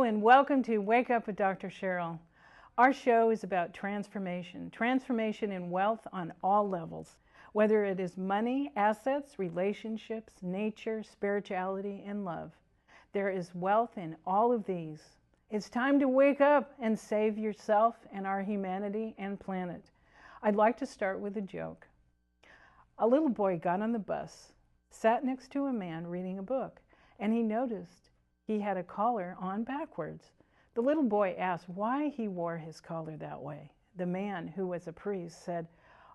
and welcome to Wake Up with Dr. Cheryl. Our show is about transformation in wealth on all levels, whether it is money, assets, relationships, nature, spirituality, and love. There is wealth in all of these. It's time to wake up and save yourself and our humanity and planet. I'd like to start with a joke. A little boy got on the bus, sat next to a man reading a book, and he noticed he had a collar on backwards. The little boy asked why he wore his collar that way. The man, who was a priest, said,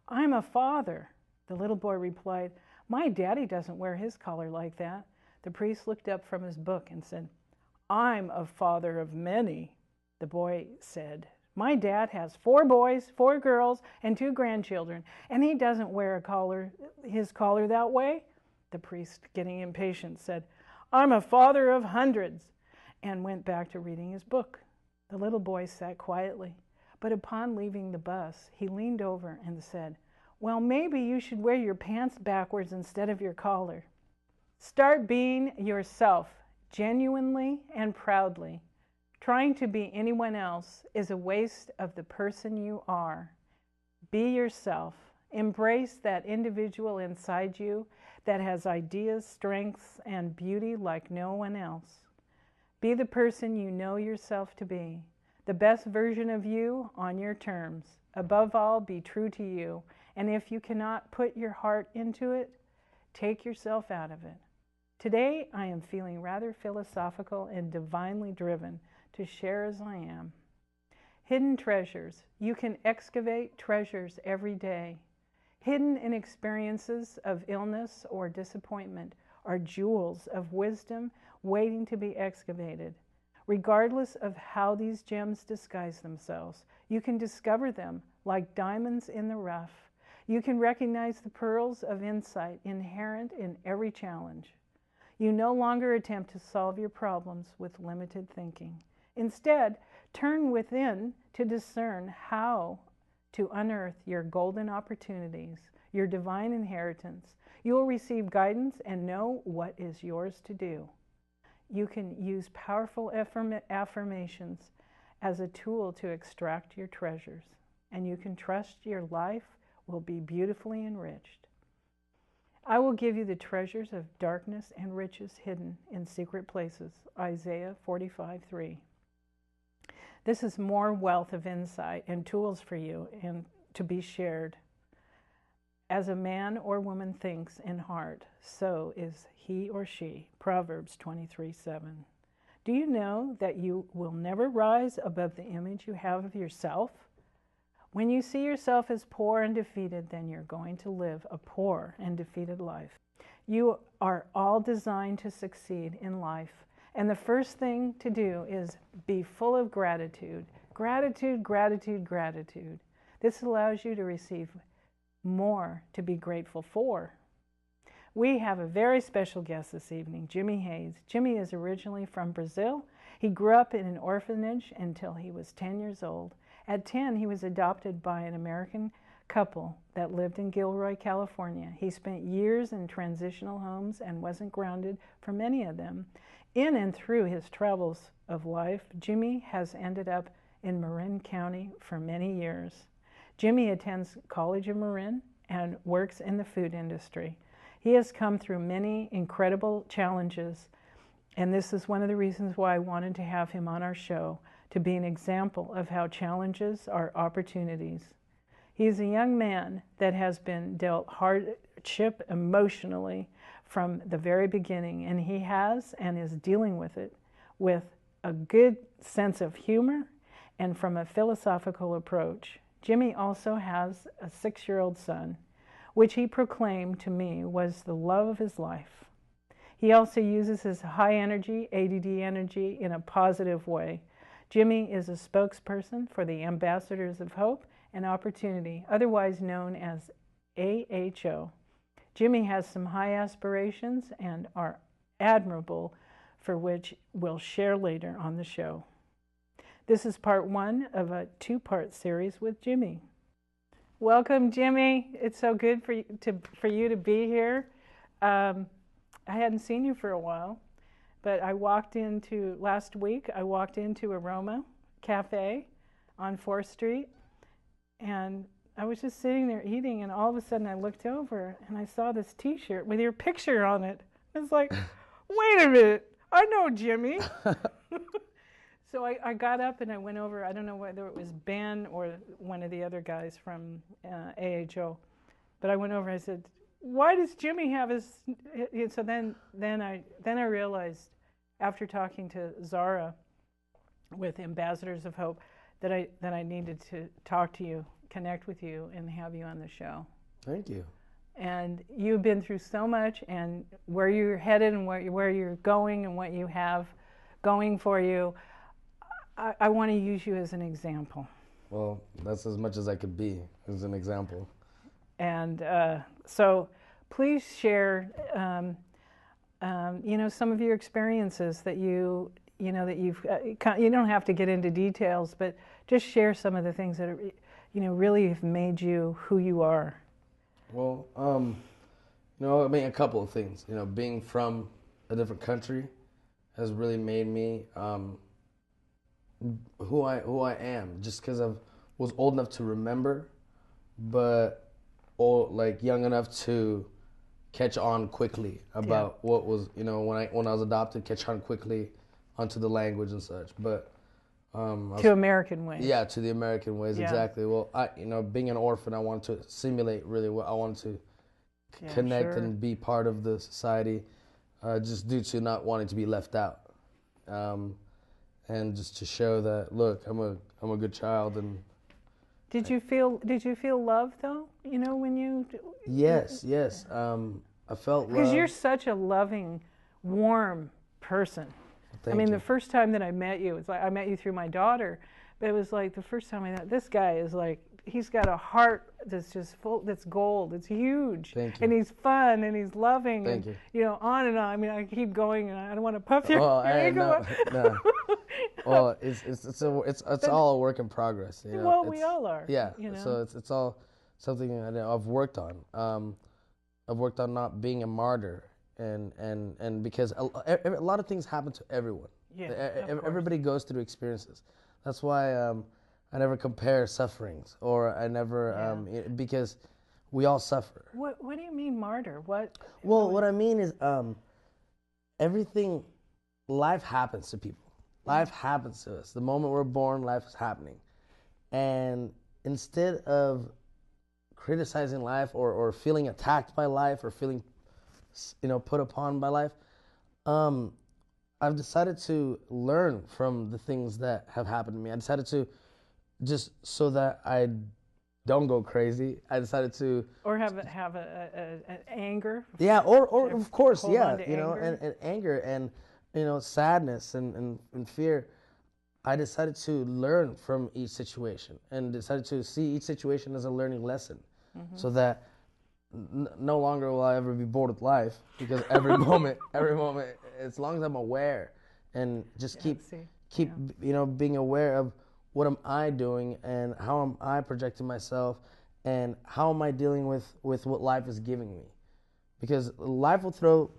"I'm a father." The little boy replied, "My daddy doesn't wear his collar like that." The priest looked up from his book and said, "I'm a father of many." The boy said, "My dad has 4 boys, 4 girls, and 2 grandchildren, and he doesn't wear his collar that way." The priest, getting impatient, said, "I'm a father of hundreds," and went back to reading his book. The little boy sat quietly, but upon leaving the bus, he leaned over and said, "Well, maybe you should wear your pants backwards instead of your collar." Start being yourself, genuinely and proudly. Trying to be anyone else is a waste of the person you are. Be yourself. Embrace that individual inside you that has ideas, strengths, and beauty like no one else. Be the person you know yourself to be, the best version of you on your terms. Above all, be true to you, and if you cannot put your heart into it, take yourself out of it. Today, I am feeling rather philosophical and divinely driven to share as I am. Hidden treasures. You can excavate treasures every day. Hidden in experiences of illness or disappointment are jewels of wisdom waiting to be excavated. Regardless of how these gems disguise themselves, you can discover them like diamonds in the rough. You can recognize the pearls of insight inherent in every challenge. You no longer attempt to solve your problems with limited thinking. Instead, turn within to discern how to unearth your golden opportunities, your divine inheritance. You will receive guidance and know what is yours to do. You can use powerful affirmations as a tool to extract your treasures, and you can trust your life will be beautifully enriched. I will give you the treasures of darkness and riches hidden in secret places. Isaiah 45:3. This is more wealth of insight and tools for you and to be shared. As a man or woman thinks in heart, so is he or she. Proverbs 23:7. Do you know that you will never rise above the image you have of yourself? When you see yourself as poor and defeated, then you're going to live a poor and defeated life. You are all designed to succeed in life. And the first thing to do is be full of gratitude. Gratitude, gratitude, gratitude. This allows you to receive more to be grateful for. We have a very special guest this evening, Jimmy Hayes. Jimmy is originally from Brazil. He grew up in an orphanage until he was 10 years old. At 10, he was adopted by an American couple that lived in Gilroy, California. He spent years in transitional homes and wasn't grounded for many of them. In and through his travels of life, Jimmy has ended up in Marin County for many years. Jimmy attends College of Marin and works in the food industry. He has come through many incredible challenges, and this is one of the reasons why I wanted to have him on our show, to be an example of how challenges are opportunities. He is a young man that has been dealt hardship emotionally from the very beginning, and he has and is dealing with it with a good sense of humor and from a philosophical approach. Jimmy also has a 6-year-old son, which he proclaimed to me was the love of his life. He also uses his high energy, ADD energy, in a positive way. Jimmy is a spokesperson for the Ambassadors of Hope and Opportunity, otherwise known as AHO. Jimmy has some high aspirations and are admirable, for which we'll share later on the show. This is part 1 of a 2-part series with Jimmy. Welcome, Jimmy. It's so good for you to be here. I hadn't seen you for a while, But last week, I walked into Aroma Cafe on 4th Street, and I was just sitting there eating, and all of a sudden I looked over and I saw this T-shirt with your picture on it. It's like, wait a minute, I know Jimmy. So I got up and I went over. I don't know whether it was Ben or one of the other guys from AHO, but I went over. I said, "Why does Jimmy have his?" So then I realized, after talking to Zara with Ambassadors of Hope, that I needed to talk to you, connect with you, and have you on the show. Thank you. And you've been through so much, and where you're headed, and where you're going, and what you have going for you. I want to use you as an example. Well, that's as much as I could be as an example. And so please share, some of your experiences that you don't have to get into details, but just share some of the things that really have made you who you are. Well, I mean, a couple of things. Being from a different country has really made me who I am, just because I was old enough to remember, but young enough to catch on quickly about what was, when I was adopted, catch on quickly onto the language and such. But to American ways. Yeah, to the American ways, exactly. Well, being an orphan, I wanted to simulate really what I wanted to connect and be part of the society, just due to not wanting to be left out. And just to show that, look, I'm a good child. And did you feel love though? When you yes. I felt love because you're such a loving, warm person. Thank you. The first time that I met you, it's like I met you through my daughter, but it was like the first time I met this guy is like, he's got a heart that's just full, that's gold. It's huge. Thank you. And he's fun and he's loving. Thank and, you. On and on. I keep going, and I don't want to puff your ego. No. Well, it's all a work in progress. Well, we all are. Yeah. So it's all something I've worked on. I've worked on not being a martyr, and because a lot of things happen to everyone. Yeah. Everybody goes through experiences. That's why I never compare sufferings, or I never because we all suffer. What do you mean martyr? What? Well, what I mean is everything. Life happens to people. Life happens to us. The moment we're born, life is happening. And instead of criticizing life or feeling attacked by life or feeling, put upon by life, I've decided to learn from the things that have happened to me. I decided to, just so that I don't go crazy, I decided to... Or have an anger. Yeah, or of course, yeah, anger. And anger and... sadness and fear. I decided to learn from each situation and decided to see each situation as a learning lesson, so that no longer will I ever be bored with life, because every moment, as long as I'm aware and just keep being aware of what am I doing and how am I projecting myself and how am I dealing with what life is giving me, because life will throw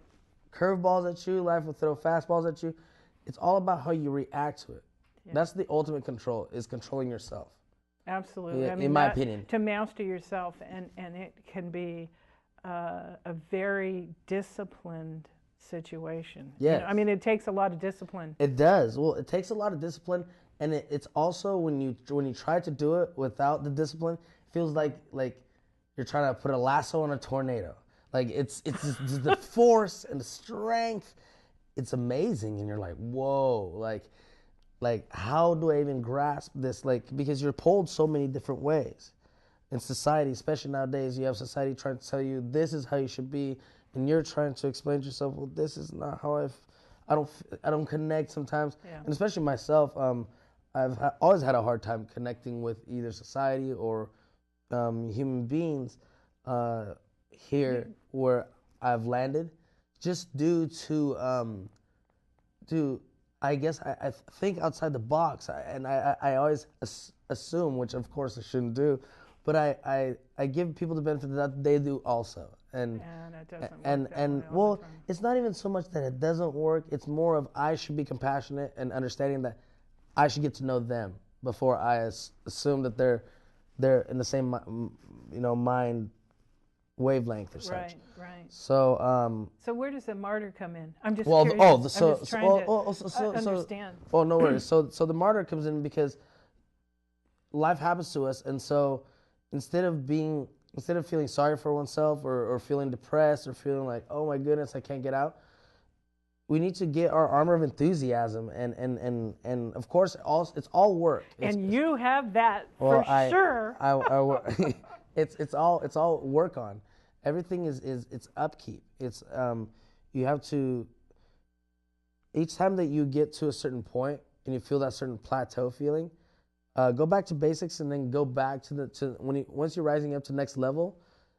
curveballs at you, life will throw fastballs at you. It's all about how you react to it. Yeah. That's the ultimate control, is controlling yourself. Absolutely. Yeah, in my opinion. To master yourself, and it can be a very disciplined situation. Yes. It takes a lot of discipline. It does. Well, it takes a lot of discipline, and it's also when you try to do it without the discipline, it feels like you're trying to put a lasso on a tornado. Like it's just the force and the strength. It's amazing, and you're like, whoa, like how do I even grasp this? Because you're pulled so many different ways in society, especially nowadays. You have society trying to tell you this is how you should be, and you're trying to explain to yourself, well, this is not how I don't connect sometimes, and especially myself. I've always had a hard time connecting with either society or human beings. Here where I've landed, just due to I guess I think outside the box, and I always assume, which of course I shouldn't do, but I give people the benefit that they do also. And it doesn't work and that way all the well, time. it's not even so much that it doesn't work. It's more of I should be compassionate and understanding that I should get to know them before I assume that they're in the same mind wavelength or such. Right. So So where does the martyr come in? I'm just well, curious. I'm just trying to understand. Oh, no worries. So the martyr comes in because life happens to us, and so instead of feeling sorry for oneself or feeling depressed or feeling like, oh my goodness, I can't get out, we need to get our armor of enthusiasm and of course it's all work. And you have that for sure. I work. it's all work on. Everything is it's upkeep. It's you have to, each time that you get to a certain point and you feel that certain plateau feeling, go back to basics and then go back to once you're rising up to next level,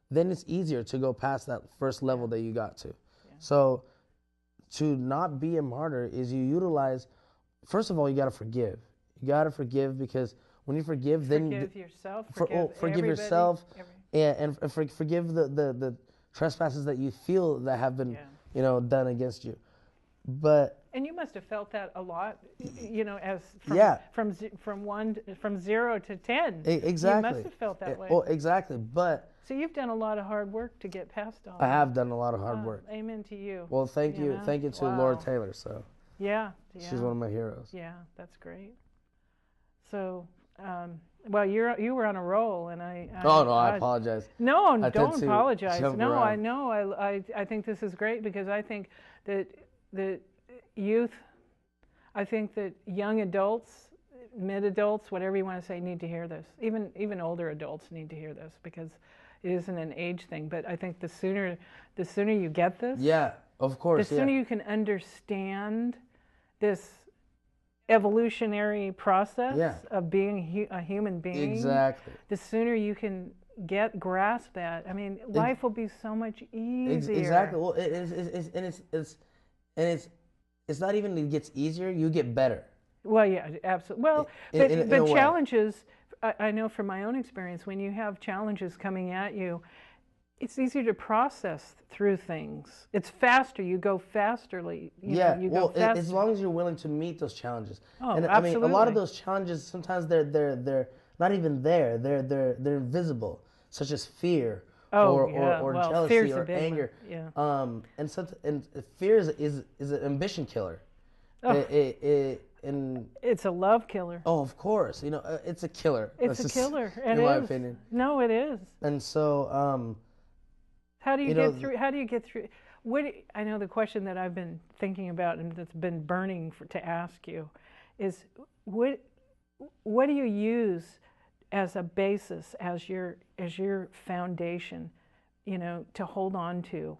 then it's easier to go past that first level that you got to. Yeah. So to not be a martyr is you utilize, first of all, you got to forgive. You got to forgive, because when you forgive, then forgive yourself, forgive yourself, and forgive the trespasses that you feel that have been done against you. And you must have felt that a lot, as from 0 to 10. Exactly. You must have felt that way. Well, exactly. But so you've done a lot of hard work to get past all. I have done a lot of hard work. Amen to you. Well, thank you to Laura Taylor. So yeah, she's one of my heroes. Yeah, that's great. So, well, you were on a roll, and I apologize. No, don't apologize. No, I know. I think this is great, because I think that youth, I think that young adults, mid-adults, whatever you want to say, need to hear this. Even older adults need to hear this, because it isn't an age thing. But I think the sooner you get this, of course, the sooner you can understand this evolutionary process of being a human being. Exactly. The sooner you can grasp that, I mean, life will be so much easier. Exactly. Well, it's not even it gets easier, you get better. Well, yeah, absolutely. Well, but challenges, I know from my own experience, when you have challenges coming at you, it's easier to process through things. It's faster. You go fasterly. You go faster. As long as you're willing to meet those challenges. Oh, and absolutely. I mean, a lot of those challenges, sometimes they're not even there. They're invisible, such as fear. Or jealousy or anger. Yeah. And fear is an ambition killer. Oh. It's a love killer. Oh, of course. It's a killer. It's a killer. In my opinion. No, it is. And so, how do you get through? How do you get through? I know the question that I've been thinking about and that's been burning to ask you is, what do you use as a basis, as your foundation, to hold on to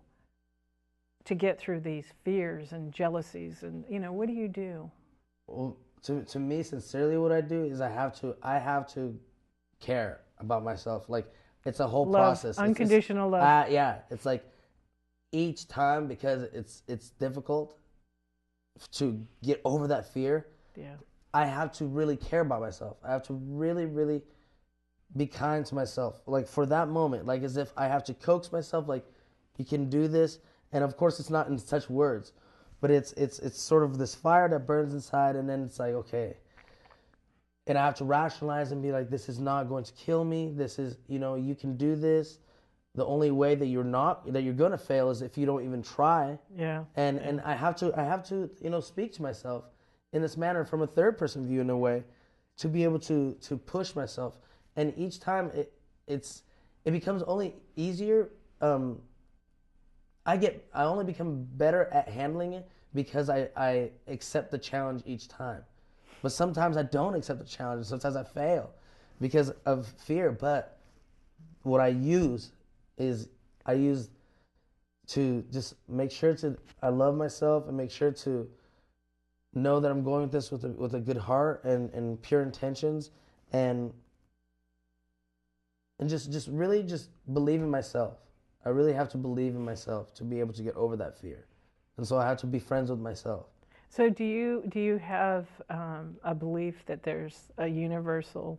get through these fears and jealousies, and what do you do? Well, to me, sincerely, what I do is I have to care about myself. Like, it's a whole process. Unconditional love. Yeah, it's like each time, because it's difficult to get over that fear. Yeah. I have to really care about myself. I have to really, really be kind to myself. Like, for that moment, like, as if I have to coax myself, like, you can do this. And of course, it's not in such words, but it's sort of this fire that burns inside, and then it's like, okay. And I have to rationalize and be like, this is not going to kill me. This is, you can do this. The only way that you're going to fail is if you don't even try. Yeah. And I have to speak to myself in this manner, from a third person view, in a way, to be able to push myself. And each time it becomes only easier. I only become better at handling it because I accept the challenge each time. But sometimes I don't accept the challenge, and sometimes I fail because of fear. But what I use to just make sure I love myself and make sure to know that I'm going with this with a good heart and pure intentions, and just really just believe in myself. I really have to believe in myself to be able to get over that fear. And so I have to be friends with myself. So do you have a belief that there's a universal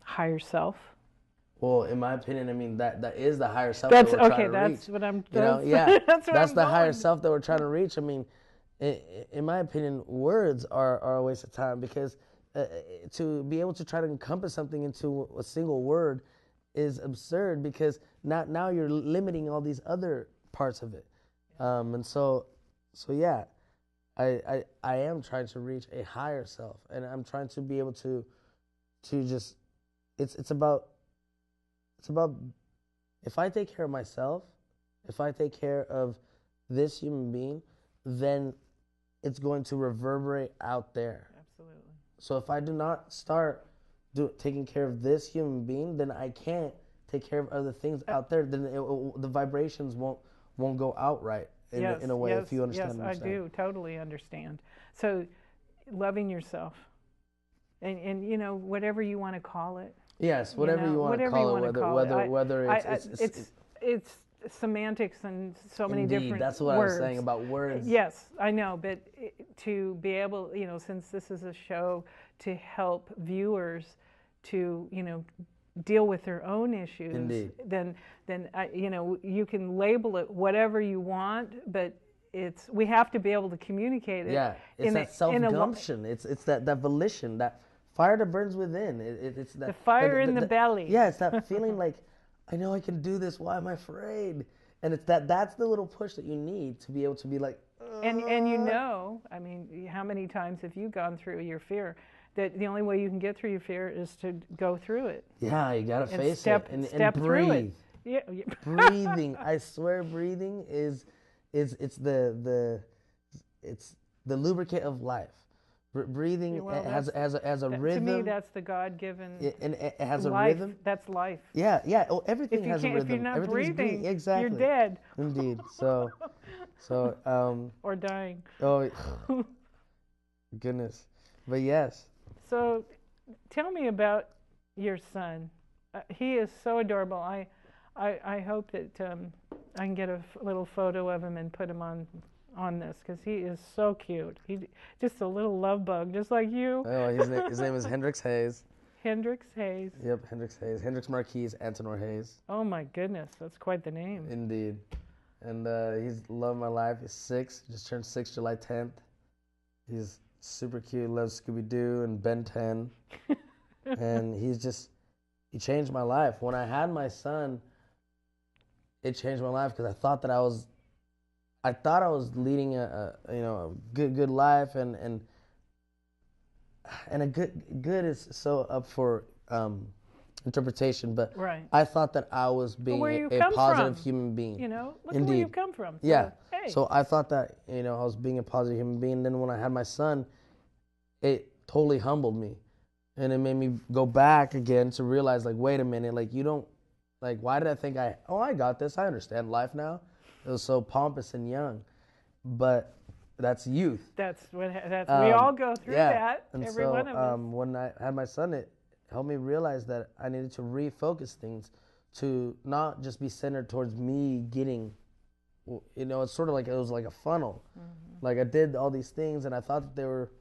higher self Well, in my opinion, I mean that is the higher self That's that we're okay. trying to That's reach. what I'm. You know, That's, yeah, that's what that's I'm the higher going. self that we're trying to reach. I mean, in my opinion, words are a waste of time because to be able to try to encompass something into a single word is absurd because now you're limiting all these other parts of it, and so yeah, I am trying to reach a higher self, and I'm trying to be able to just it's about if I take care of myself, if I take care of this human being, then it's going to reverberate out there. Absolutely. So if I do not start taking care of this human being, then I can't take care of other things out there. Then the vibrations won't go out right in a way. Yes, if you understand. Yes, what I'm I saying. do totally understand. So, loving yourself, and you know, whatever you want to call it. Yes, whatever you want to call it, whether it's semantics and so many indeed, different that's what words. I was saying about words. Yes, I know, but to be able, you know, since this is a show to help viewers to, you know, deal with their own issues, Indeed. then you know, you can label it whatever you want, but we have to be able to communicate it. Yeah, it's that self-gumption. It's that volition, that fire that burns within. It's that the fire in the belly. Yeah, it's that feeling like, I know I can do this. Why am I afraid? And it's that's the little push that you need to be able to be like. And you know, I mean, how many times have you gone through your fear? That the only way you can get through your fear is to go through it. Yeah, you gotta face it and step breathe. Through it. Yeah. Breathing. I swear, breathing is the lubricant of life. Breathing has a rhythm. To me, that's the God-given. And it has a life. rhythm. That's life. Yeah. Oh, everything has a rhythm. If you're not breathing, exactly. You're dead. Indeed. So. Or dying. Oh, goodness. But yes. So, tell me about your son. He is so adorable. I hope that I can get a little photo of him and put him on this because he is so cute. He's just a little love bug, just like you. Oh, his name is Hendrix Hayes. Hendrix Hayes. Yep, Hendrix Hayes. Hendrix Marquise Antonor Hayes. Oh my goodness, that's quite the name. Indeed. And he's love of my life. He's 6. He just turned 6 July 10th. He's super cute. Loves Scooby-Doo and Ben 10. And he changed my life. When I had my son, it changed my life because I thought I was leading a good life and a good is so up for interpretation, but right. I thought that I was being a positive human being. You know, look Indeed. Where you've come from. So, yeah. Hey. So I thought that I was being a positive human being. And then when I had my son, it totally humbled me, and it made me go back again to realize, like, wait a minute, like you don't, like, why did I think I got this? I understand life now. It was so pompous and young, but that's youth. That's we all go through that. And every one of us. When I had my son, it helped me realize that I needed to refocus things to not just be centered towards me getting, it's sort of like it was like a funnel. Mm-hmm. Like I did all these things and I thought that they were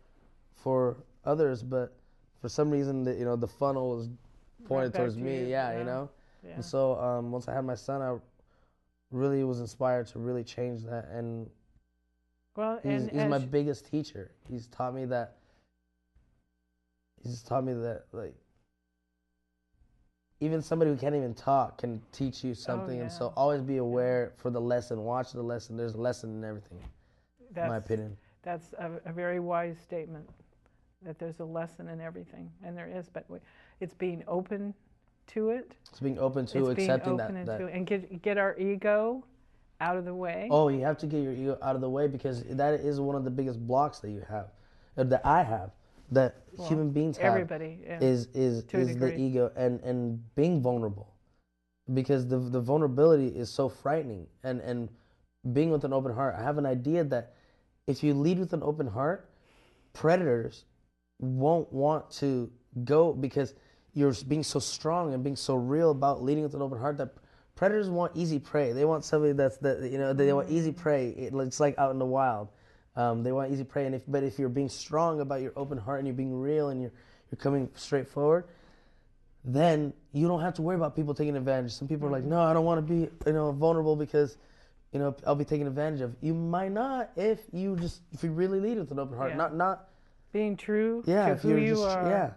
for others, but for some reason the funnel was pointed towards me. Yeah. Yeah. And so once I had my son, I really was inspired to really change that. And he's my biggest teacher. He's taught me that like even somebody who can't even talk can teach you something. And so always be aware for the lesson. Watch the lesson. There's a lesson in everything, in my opinion. That's a very wise statement, that there's a lesson in everything. And there is, but it's being open to it. It's being open to accepting that. And get our ego out of the way. Oh, you have to get your ego out of the way because that is one of the biggest blocks that you have, that I have, that human beings have. Everybody is the ego and being vulnerable, because the vulnerability is so frightening. And being with an open heart, I have an idea that if you lead with an open heart, predators won't want to go because you're being so strong and being so real about leading with an open heart that predators want easy prey. They want somebody they want easy prey. It's like out in the wild. They want easy prey. But if you're being strong about your open heart and you're being real and you're coming straight forward, then you don't have to worry about people taking advantage. Some people are like, no, I don't want to be, vulnerable because, I'll be taken advantage of. You might not if you really lead with an open heart. Yeah. Not being true yeah, to if who you're you just, are. yeah.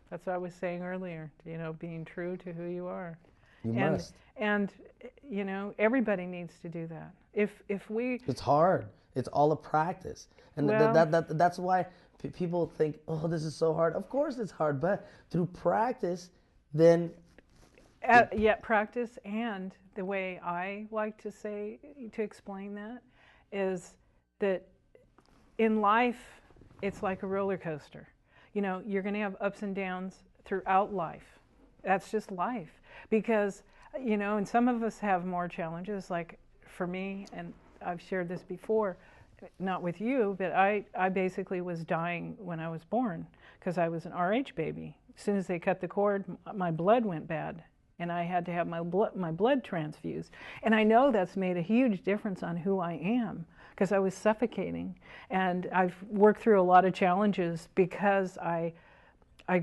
That's what I was saying earlier, being true to who you are. You must. And everybody needs to do that. If we It's hard. It's all a practice. And that's why people think, oh, this is so hard. Of course it's hard, but through practice, then practice. And the way I like to explain that is that in life, it's like a roller coaster. You're going to have ups and downs throughout life. That's just life. Because, and some of us have more challenges, like for me, and I've shared this before, not with you, but I basically was dying when I was born because I was an RH baby. As soon as they cut the cord, my blood went bad, and I had to have my blood transfused. And I know that's made a huge difference on who I am because I was suffocating. And I've worked through a lot of challenges because I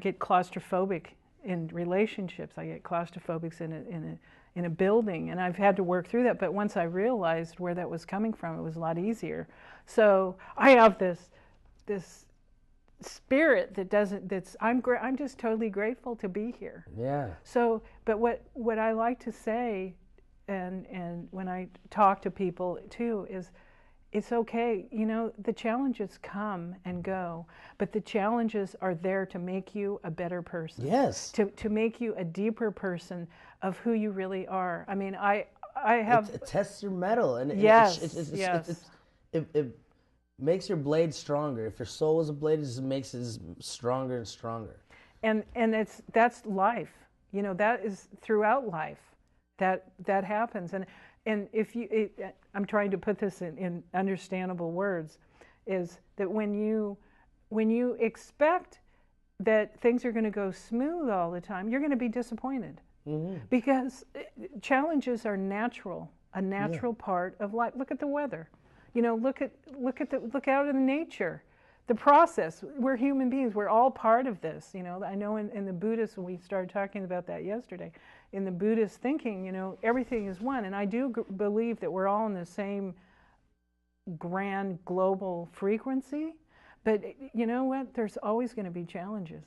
get claustrophobic in relationships. I get claustrophobic in a building, and I've had to work through that. But once I realized where that was coming from, it was a lot easier. So I have this spirit I'm just totally grateful to be here. Yeah. So, but what I like to say, and when I talk to people too, is it's okay. The challenges come and go, but the challenges are there to make you a better person. Yes. To make you a deeper person of who you really are. I mean, I have... It tests your mettle. And it makes your blade stronger. If your soul is a blade, it just makes it stronger and stronger. And that's life. That is throughout life. That happens. And I'm trying to put this in understandable words, is that when you expect that things are going to go smooth all the time, you're going to be disappointed. Mm-hmm. Because challenges are a natural part of life. Look at the weather. Look out in nature. The process. We're human beings. We're all part of this. I know in the Buddhist, we started talking about that yesterday. In the Buddhist thinking, everything is one. And I do believe that we're all in the same grand global frequency. But you know what? There's always going to be challenges.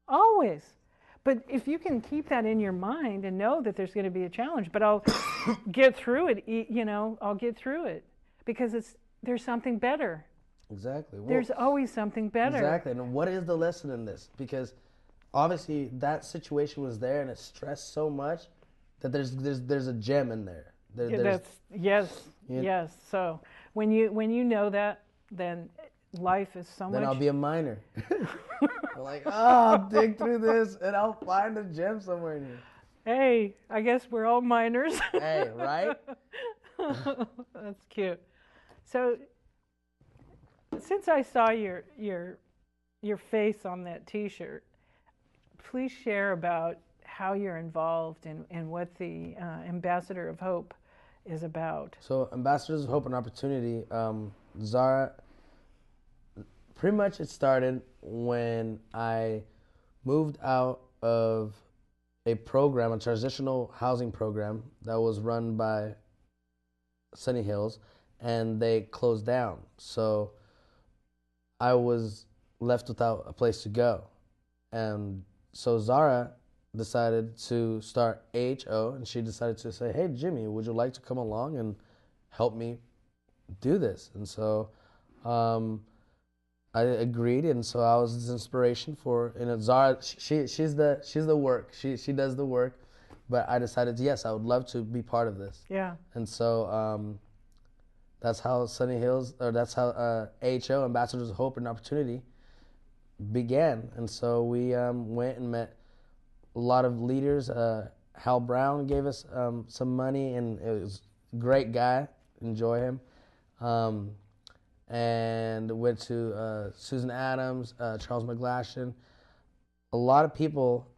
Always. But if you can keep that in your mind and know that there's going to be a challenge, but I'll get through it, I'll get through it. Because there's something better. Exactly. Well, there's always something better. Exactly. And what is the lesson in this? Because obviously that situation was there and it stressed so much that there's a gem in there. Yes. So when you know that, then life is so much... Then I'll be a miner. I'm like, I'll dig through this and I'll find a gem somewhere in here. Hey, I guess we're all miners. Hey, right? That's cute. So, since I saw your face on that T-shirt, please share about how you're involved and what the Ambassador of Hope is about. So, Ambassadors of Hope and Opportunity, Zara, pretty much it started when I moved out of a program, a transitional housing program that was run by Sunny Hills, and they closed down. So I was left without a place to go. And so Zara decided to start AHO, and she decided to say, hey, Jimmy, would you like to come along and help me do this? And so I agreed, and so I was this inspiration for, Zara, she's the work. She does the work. But I decided, yes, I would love to be part of this. Yeah. And so that's how Sunny Hills, or that's how AHO, Ambassadors of Hope and Opportunity, began. And so we went and met a lot of leaders. Hal Brown gave us some money, and it was a great guy. Enjoy him. And went to Susan Adams, Charles McGlashan. A lot of people.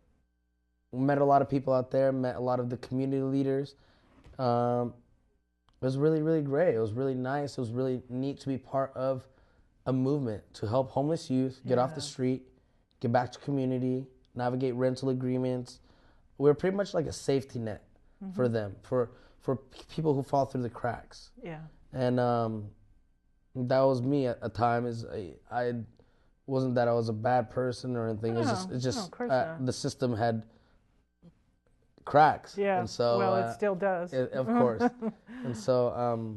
Met a lot of people out there, met a lot of the community leaders. It was really, really great. It was really nice. It was really neat to be part of a movement to help homeless youth get off the street, get back to community, navigate rental agreements. We're pretty much like a safety net for them, for people who fall through the cracks. Yeah. And that was me at a time. I wasn't that I was a bad person or anything. No, It's just no, of course not. the system had cracks. Yeah. And so well, it still does. of course. And so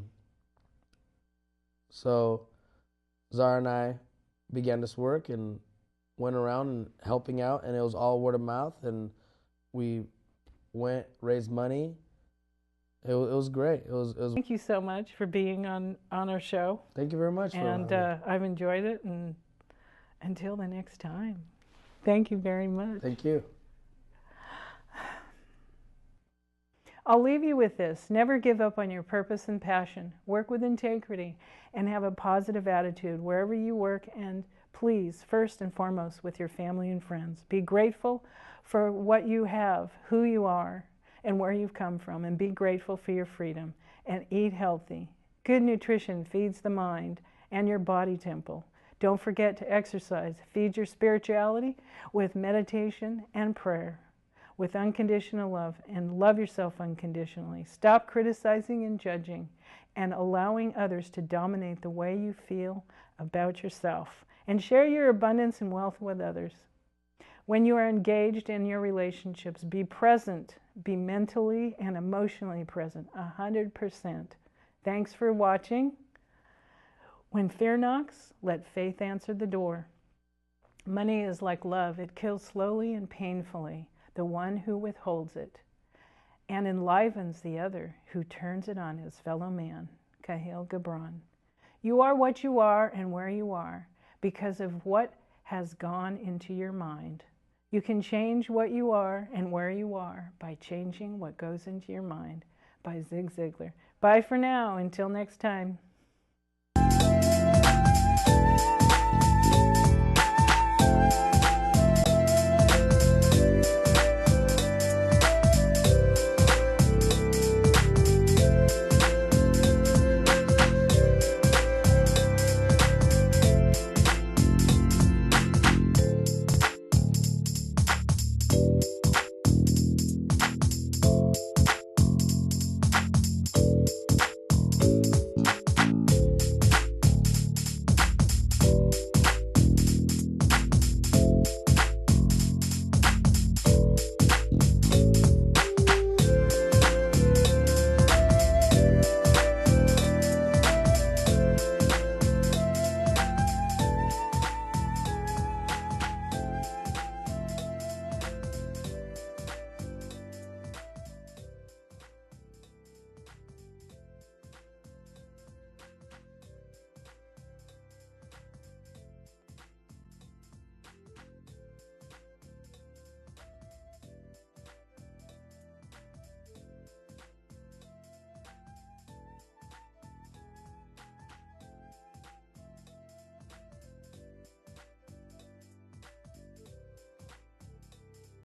Zara and I began this work and went around and helping out, and it was all word of mouth, and we went, raised money. It was great. It was. Thank you so much for being on our show. Thank you very much. And I've enjoyed it, and until the next time, thank you very much. Thank you. I'll leave you with this. Never give up on your purpose and passion. Work with integrity and have a positive attitude wherever you work, and please, first and foremost, with your family and friends. Be grateful for what you have, who you are, and where you've come from, and be grateful for your freedom. And eat healthy. Good nutrition feeds the mind and your body temple. Don't forget to exercise. Feed your spirituality with meditation and prayer, with unconditional love, and love yourself unconditionally. Stop criticizing and judging and allowing others to dominate the way you feel about yourself. And share your abundance and wealth with others. When you are engaged in your relationships, be present. Be mentally and emotionally present, 100%. Thanks for watching. When fear knocks, let faith answer the door. Money is like love. It kills slowly and painfully the one who withholds it, and enlivens the other who turns it on his fellow man. Kahlil Gibran. You are what you are and where you are because of what has gone into your mind. You can change what you are and where you are by changing what goes into your mind. By Zig Ziglar. Bye for now. Until next time.